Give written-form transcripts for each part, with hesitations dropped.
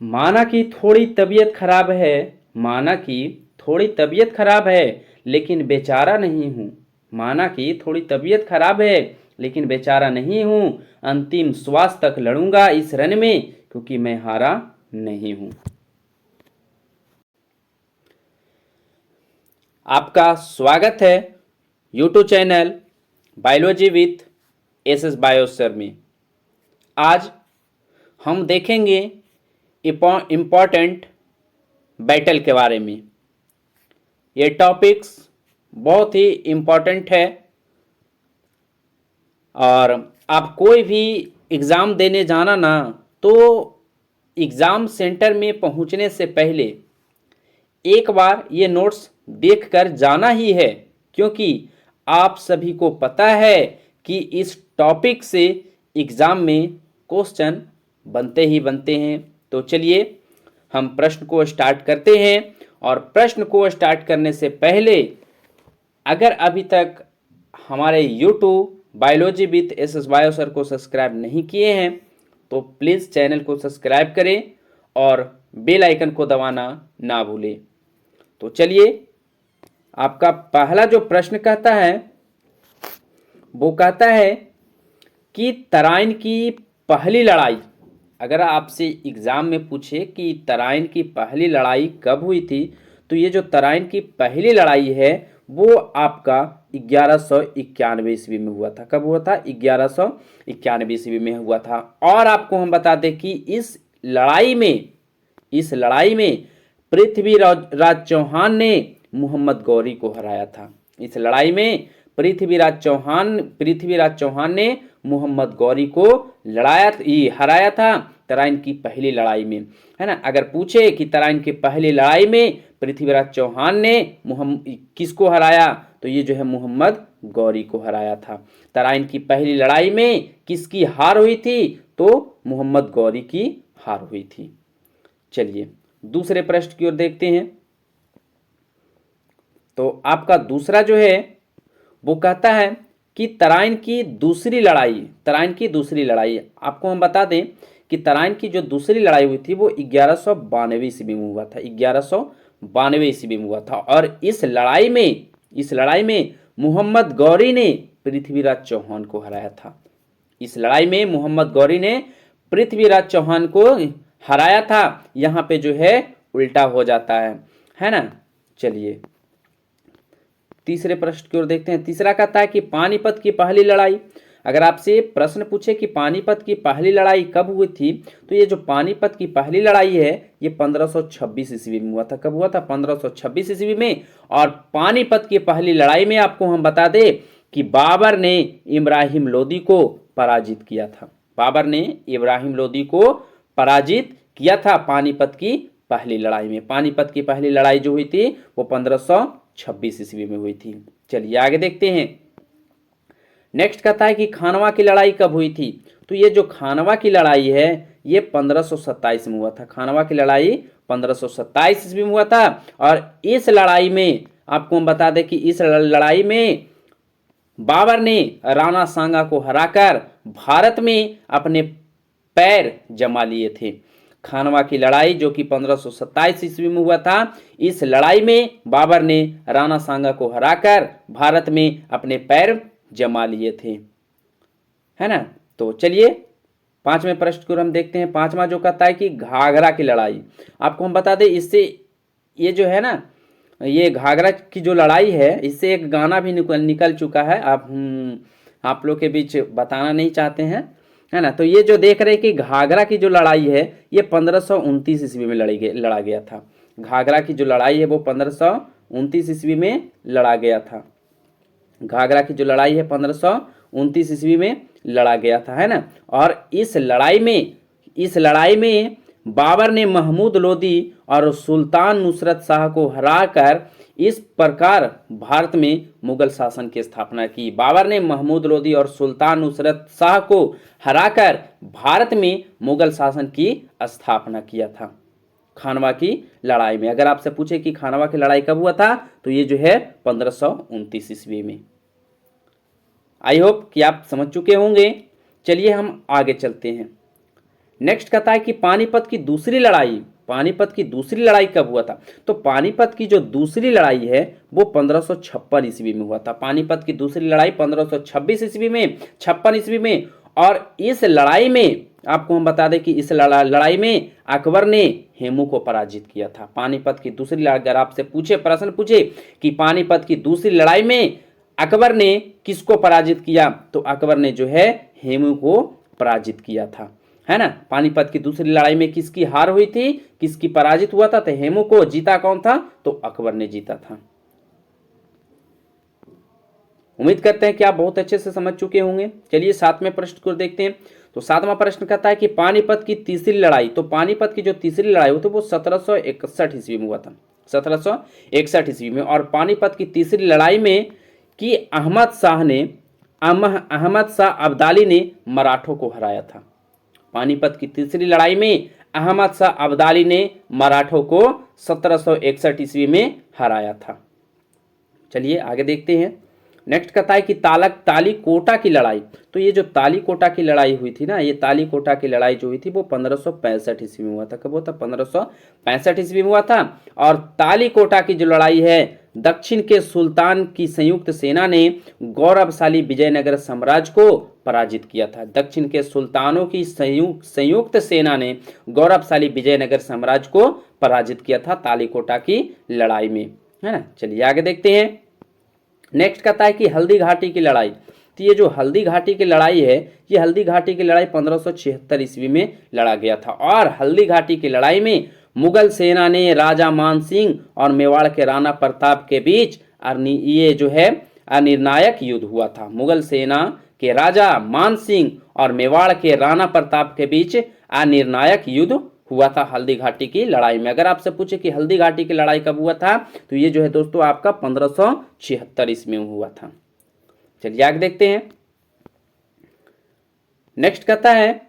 माना कि थोड़ी तबीयत खराब है। माना कि थोड़ी तबीयत खराब है, लेकिन बेचारा नहीं हूँ। माना कि थोड़ी तबीयत खराब है, लेकिन बेचारा नहीं हूँ। अंतिम श्वास तक लड़ूंगा इस रण में, क्योंकि मैं हारा नहीं हूँ। आपका स्वागत है YouTube channel biology with S bio sir में। आज हम देखेंगे इम्पॉर्टेंट बैटल के बारे में। ये टॉपिक्स बहुत ही इम्पॉर्टेंट है और आप कोई भी एग्ज़ाम देने जाना ना, तो एग्ज़ाम सेंटर में पहुंचने से पहले एक बार ये नोट्स देख कर जाना ही है, क्योंकि आप सभी को पता है कि इस टॉपिक से एग्ज़ाम में क्वेश्चन बनते ही बनते हैं। तो चलिए हम प्रश्न को स्टार्ट करते हैं। और प्रश्न को स्टार्ट करने से पहले अगर अभी तक हमारे YouTube biology with S bio sir को सब्सक्राइब नहीं किए हैं तो प्लीज़ चैनल को सब्सक्राइब करें और बेल आइकन को दबाना ना भूलें। तो चलिए, आपका पहला जो प्रश्न कहता है वो कहता है कि तराइन की पहली लड़ाई। अगर आपसे एग्ज़ाम में पूछे कि तराइन की पहली लड़ाई कब हुई थी, तो ये जो तराइन की पहली लड़ाई है वो आपका 1191 ईस्वी में हुआ था। कब हुआ था? 1191 ईस्वी में हुआ था। और आपको हम बता दें कि इस लड़ाई में पृथ्वीराज चौहान ने मोहम्मद गौरी को हराया था। इस लड़ाई में पृथ्वीराज चौहान ने मोहम्मद गौरी को हराया था तराइन की पहली लड़ाई में, है ना। अगर पूछे कि तराइन की पहली लड़ाई में पृथ्वीराज चौहान ने किसको हराया, तो ये जो है मोहम्मद गौरी को हराया था। तराइन की पहली लड़ाई में किसकी हार हुई थी? तो मोहम्मद गौरी की हार हुई थी। चलिए दूसरे प्रश्न की ओर देखते हैं। तो आपका दूसरा जो है वो कहता है कि तराइन की दूसरी लड़ाई आपको हम बता दें कि तराइन की जो दूसरी लड़ाई हुई थी वो 1192 ईस्वी में हुआ था। 1192 ईस्वी में हुआ था। और इस लड़ाई में मोहम्मद गौरी ने पृथ्वीराज चौहान को हराया था। इस लड़ाई में मोहम्मद गौरी ने पृथ्वीराज चौहान को हराया था। यहाँ पे जो है उल्टा हो जाता है ना। चलिए तीसरे प्रश्न की ओर देखते हैं। तीसरा कहता है कि पानीपत की पहली लड़ाई। अगर आपसे प्रश्न पूछे कि पानीपत की पहली लड़ाई कब हुई थी, तो ये जो पानीपत की पहली लड़ाई है ये 1526 ईस्वी में हुआ था। कब हुआ था? 1526 ईस्वी में। और पानीपत की पहली लड़ाई में आपको हम बता दें कि बाबर ने इब्राहिम लोदी को पराजित किया था। बाबर ने इब्राहिम लोदी को पराजित किया था पानीपत की पहली लड़ाई में। पानीपत की पहली लड़ाई जो हुई थी वो 1526 ईस्वी में हुई थी। चलिए आगे देखते हैं। नेक्स्ट कहता है कि खानवा की लड़ाई कब हुई थी? तो ये जो खानवा की लड़ाई है ये 1527 में हुआ था। खानवा की लड़ाई 1527 ईस्वी में हुआ था। और इस लड़ाई में आपको हम बता दें कि इस लड़ाई में बाबर ने राणा सांगा को हराकर भारत में अपने पैर जमा लिए थे। खानवा की लड़ाई जो कि 1527 ईस्वी में हुआ था, इस लड़ाई में बाबर ने राणा सांगा को हराकर भारत में अपने पैर जमा लिए थे, है ना। तो चलिए पांचवें प्रश्न को हम देखते हैं। पांचवा जो कहता है कि घाघरा की लड़ाई। आपको हम बता दें इससे ये जो है ना, ये घाघरा की जो लड़ाई है इससे एक गाना भी निकल चुका है। आप लोग के बीच बताना नहीं चाहते हैं, है ना। तो ये जो देख रहे हैं कि घाघरा की जो लड़ाई है ये 1529 ईस्वी में लड़ा गया था। घाघरा की जो लड़ाई है वो 1529 ईस्वी में लड़ा गया था। घाघरा की जो लड़ाई है 1529 ईस्वी में लड़ा गया था, है ना। और इस लड़ाई में बाबर ने महमूद लोदी और सुल्तान नुसरत शाह को हराकर इस प्रकार भारत में मुगल शासन की स्थापना की। बाबर ने महमूद लोदी और सुल्तान नुसरत शाह को हराकर भारत में मुगल शासन की स्थापना किया था खानवा की लड़ाई में। अगर आपसे पूछे कि खानवा की लड़ाई कब हुआ था, तो ये जो है 1529 ईस्वी में। आई होप कि आप समझ चुके होंगे। चलिए हम आगे चलते हैं। नेक्स्ट कहता है कि पानीपत की दूसरी लड़ाई, पानीपत की दूसरी लड़ाई कब हुआ था? तो पानीपत की जो दूसरी लड़ाई है वो 1556 ईस्वी में हुआ था। पानीपत की दूसरी लड़ाई 1526 ईस्वी में, 56 ईस्वी में। और इस लड़ाई में आपको हम बता दें कि इस लड़ाई में अकबर ने हेमू को पराजित किया था। पानीपत की दूसरी लड़ाई, अगर आपसे पूछे, प्रश्न पूछे कि पानीपत की दूसरी लड़ाई में अकबर ने किसको पराजित किया, तो अकबर ने जो है हेमू को पराजित किया था, है ना। पानीपत की दूसरी लड़ाई में किसकी हार हुई थी, किसकी पराजित हुआ था? तो हेमू को। जीता कौन था? तो अकबर ने जीता था। उम्मीद करते हैं कि आप बहुत अच्छे से समझ चुके होंगे। चलिए 7वें प्रश्न को देखते हैं। तो 7वां प्रश्न कहता है कि पानीपत की तीसरी लड़ाई, तो पानीपत की जो तीसरी लड़ाई हुई थी वो 1761 ईस्वी में हुआ था, 1761 ईस्वी में। और पानीपत की तीसरी लड़ाई में कि अहमद शाह अब्दाली ने मराठों को हराया था। पानीपत की तीसरी लड़ाई में अहमद शाह अब्दाली ने मराठों को 1761 ईस्वी में हराया था। चलिए आगे देखते हैं। नेक्स्ट कहता है कि तालीकोटा की लड़ाई, तो ये जो तालीकोटा की लड़ाई हुई थी ना, ये तालीकोटा की लड़ाई जो हुई थी वो 1565 ईस्वी में हुआ था। कब हुआ था? 1565 ईस्वी में हुआ था। और तालीकोटा की जो लड़ाई है, दक्षिण के सुल्तान की संयुक्त सेना ने गौरवशाली विजयनगर साम्राज्य को पराजित किया था। दक्षिण के सुल्तानों की संयुक्त सेना ने गौरवशाली विजयनगर साम्राज्य को पराजित किया था तालीकोटा की लड़ाई में, है ना। चलिए आगे देखते हैं। नेक्स्ट कहता है कि हल्दी घाटी की लड़ाई, तो ये जो हल्दी घाटी की लड़ाई है, ये हल्दी घाटी की लड़ाई 1576 ईस्वी में लड़ा गया था। और हल्दी घाटी की लड़ाई में मुगल सेना ने राजा मान सिंह और मेवाड़ के राणा प्रताप के बीच ये जो है अनिर्णायक युद्ध हुआ था। मुगल सेना के राजा मान सिंह और मेवाड़ के राणा प्रताप के बीच अनिर्णायक युद्ध हुआ था हल्दी घाटी की लड़ाई में। अगर आपसे पूछे कि हल्दी घाटी की लड़ाई कब हुआ था, तो ये जो है दोस्तों आपका 1576 ईस्वी में हुआ था। चलिए आगे देखते हैं। नेक्स्ट कहता है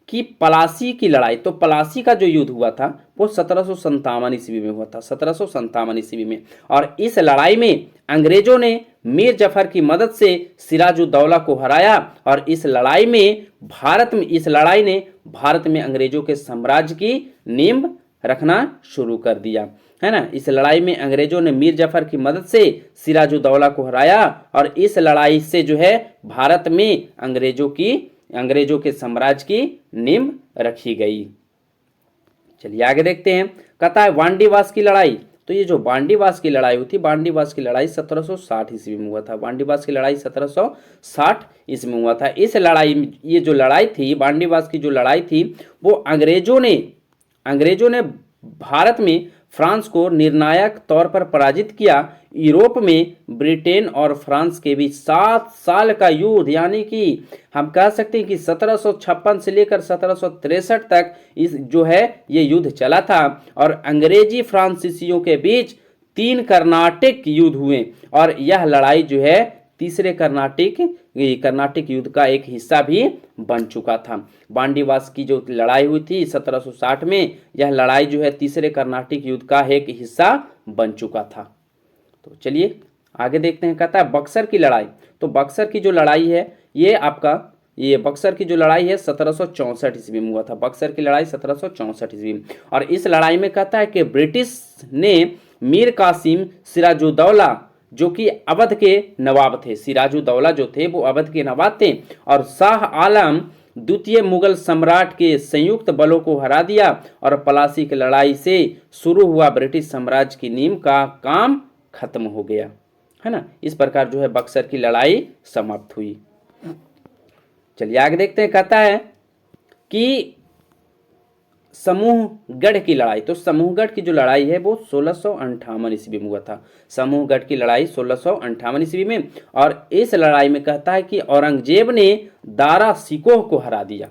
कि पलासी की लड़ाई, तो पलासी का जो युद्ध हुआ था वो 1757 ईस्वी में हुआ था, 1757 ईस्वी में। और इस लड़ाई में अंग्रेजों ने मीर जफर की मदद से सिराजुद्दौला को हराया। और इस लड़ाई ने भारत में अंग्रेजों के साम्राज्य की नींव रखना शुरू कर दिया, है ना। इस लड़ाई में अंग्रेजों ने मीर जफर की मदद से सिराजुद्दौला को हराया। और इस लड़ाई से जो है भारत में अंग्रेजों के साम्राज्य की नींव रखी गई। चलिए आगे देखते हैं। कहता है वांडीवास की लड़ाई, तो ये जो वांडीवास की लड़ाई हुई थी, वांडीवास की लड़ाई 1760 ईस्वी में हुआ था। वांडीवास की लड़ाई 1760 ईस्वी में हुआ था। इस लड़ाई, ये जो लड़ाई थी, वांडीवास की जो लड़ाई थी, वो अंग्रेजों ने भारत में फ्रांस को निर्णायक तौर पर पराजित किया। यूरोप में ब्रिटेन और फ्रांस के बीच 7 साल का युद्ध, यानी कि हम कह सकते हैं कि 1756 से लेकर 1763 तक इस जो है ये युद्ध चला था। और अंग्रेजी फ्रांसीसियों के बीच 3 कर्नाटिक युद्ध हुए। और यह लड़ाई जो है तीसरे कर्नाटिक युद्ध का एक हिस्सा भी बन चुका था। वांडीवास की जो लड़ाई हुई थी 1760 में, यह लड़ाई जो है तीसरे कर्नाटिक युद्ध का एक हिस्सा बन चुका था। तो चलिए आगे देखते हैं। कहता है बक्सर की लड़ाई, तो बक्सर की जो लड़ाई है ये बक्सर की जो लड़ाई है 1764 ईस्वी में हुआ था। बक्सर की लड़ाई 1764 ईस्वी में। और इस लड़ाई में कहता है कि ब्रिटिश ने मीर कासिम सिराजुद्दौला, जो कि अवध के नवाब थे, सिराजुद्दौला जो थे वो अवध के नवाब थे, और शाह आलम द्वितीय मुगल सम्राट के संयुक्त बलों को हरा दिया। और पलासी की लड़ाई से शुरू हुआ ब्रिटिश साम्राज्य की नींव का काम खत्म हो गया, है ना। इस प्रकार जो है बक्सर की लड़ाई समाप्त हुई। चलिए आगे देखते हैं। कहता है कि समूहगढ़ की लड़ाई, तो समूहगढ़ की जो लड़ाई है वो 1658 ईस्वी में हुआ था। समूहगढ़ की लड़ाई 1658 ईस्वी में। और इस लड़ाई में कहता है कि औरंगजेब ने दारा सिकोह को हरा दिया।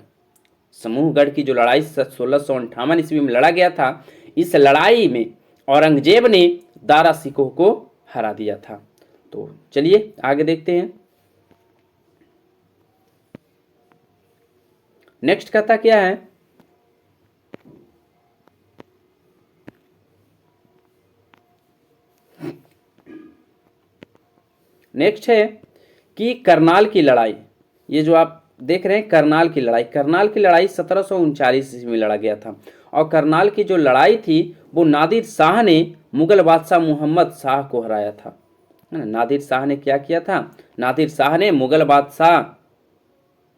समूहगढ़ की जो लड़ाई 1658 ईस्वी में लड़ा गया था, इस लड़ाई में औरंगजेब ने दारा सिकोह को हरा दिया था। तो चलिए आगे देखते हैं। नेक्स्ट कहता क्या है, नेक्स्ट है कि करनाल की लड़ाई। ये जो आप देख रहे हैं करनाल की लड़ाई। करनाल की लड़ाई 1739 ईस्वी में लड़ा गया था और करनाल की जो लड़ाई थी वो नादिर शाह ने मुगल बादशाह मोहम्मद शाह को हराया था, है ना। नादिर शाह ने क्या किया था? नादिर शाह ने मुगल बादशाह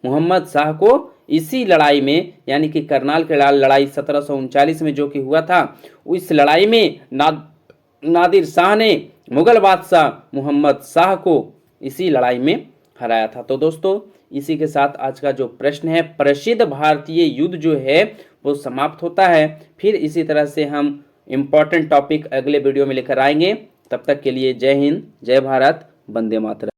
मोहम्मद शाह को इसी लड़ाई में, यानी कि करनाल की लड़ाई 1739 में जो कि हुआ था, इस लड़ाई में नादिर शाह ने मुगल बादशाह मोहम्मद शाह को इसी लड़ाई में हराया था। तो दोस्तों इसी के साथ आज का जो प्रश्न है, प्रसिद्ध भारतीय युद्ध जो है वो समाप्त होता है। फिर इसी तरह से हम इम्पोर्टेंट टॉपिक अगले वीडियो में लेकर आएंगे। तब तक के लिए जय हिंद, जय भारत, वंदे मातरम।